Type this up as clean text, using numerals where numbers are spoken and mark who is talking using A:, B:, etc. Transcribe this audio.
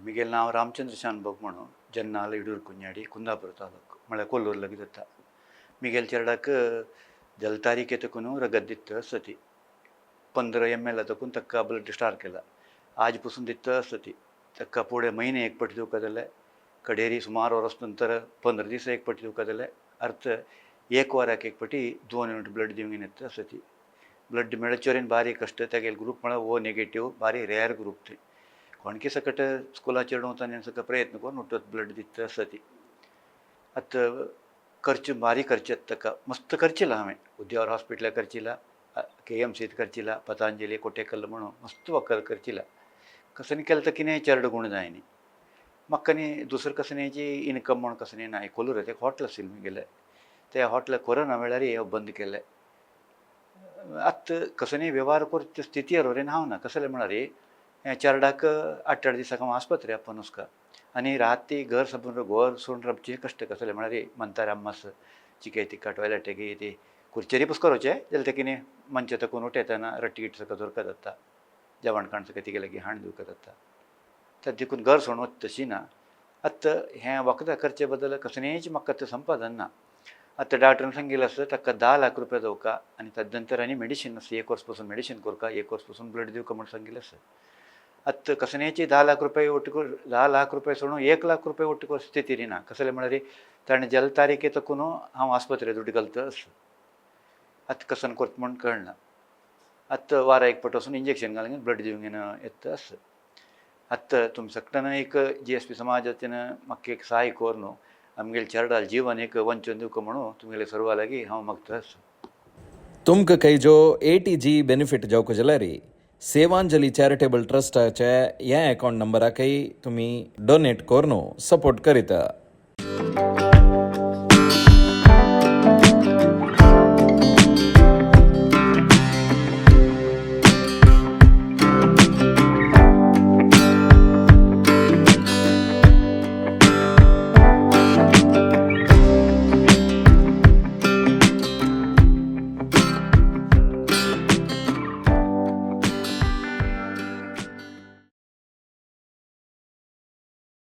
A: मिगेल नाव रामचंद्र शानभोग म्हणून जन्नाल इडूर कुंजाडी कुंदापुर तालूಕು मಳೆ ಕೊಲ್ಲೂರ್ಲಾಗ ದತ್ತ मिगेल चेरडाक जलतारीके तकून रगत सती 15 ml तकून तक्का ब्लड स्टार्ट केला आजपासून दिता सती तक्का पुढे महिने एक पटी दिवका जाले कडेरी सुमार वर्स नंतर 15 दीस एक पटी दिवका जाले अर्थ एक वराक एक पटी 2 यूनिट ब्लड दिवंक येता सती ब्लड मेळचोरेन बारी कष्ट तेगेल ग्रुप म्हणल्यार ओ नेगेटिव्ह बारी रेअर ग्रुप ते कोणके सकट स्कूलाचेर वताना सगळं प्रयत्न करून उठत ब्लड दिता सती आता खर्च भारी खर्च तक मस्त खर्चिला हांवें उद्यावर हॉस्पिटल खर्चिला KMC खर्चिला पतंजली कोटेकल म्हणून मस्त वखल खर्चिला कसं केलं तर कितें चेरड गुण जायनी म्हाका न्ही दुसरें कसन्याची इनकम म्हणून कसं ना कोलूर एक हॉटेल आशिल्लें म्हगेलें त्या हॉटेल कोरोना वेळार हांव बंद केलें आतां कसं वेव्हार करचे स्थितीर वरेन हांव ना कसलें म्हळ्यार चेरडाक 8 दिसाक हांव आस्पत्रे पनुस्का आनी राती घर सबून घोर सोडून रावचें कश्ट कसलें म्हळ्यार म्हणटार अम्मास चिके तिका टॉयलेटीक ती खुर्चेरी पुसकरोचे जाल्यार ते कितें मंच तकून उठयतना रट्टीट सकत उरकत जाता जेवण खाण सकत तिगे लागीं हाण दिवंक जाता तर देखून घर सोडून वच तशी ना आतां हें वखदां करचे बद्दल कसलेंच म्हाका आतां संपादन ना आतां डॉक्टरान सांगिल्लें आसा ताका 10 लाख रुपया दिवका आनी ताजे नंतर आनी मेडिसीन आसा 1 वर्स पासून मेडिसीन करता 1 वर्स पासून ब्लड दिवका म्हूण सांगिल्लें आसा आतां कसन्याची 10 लाख रुपया उठकूर 10 लाख रुपया सोडून 1 लाख रुपया उठकूर स्थितीर ना कसलें म्हळ्यार ताणें जलतारीके तकून हांव आस्पत्रेंत उडी घालता आसा आतां कसन करता म्हूण कळना आतां वारा एक पट वचून इंजेक्शन घालून ब्लड दिवंक येता आसा आतां तुम सकटन एक GSP समाजाच्यान म्हाका एक सहाय कर न्हू आमगेले चेरडाल जीवन एक वंचन दिवका म्हणून तुमगेले सर्वा लागीं हांव मागता आसा
B: तुमकां खंयच्यो ATG बेनिफीट जावंक जाल्यार सेवांजली चॅरिटेबल ट्रस्टाच्या ह्या अकावंट नंबराकय तुमी डोनेट करून सपोर्ट करिता.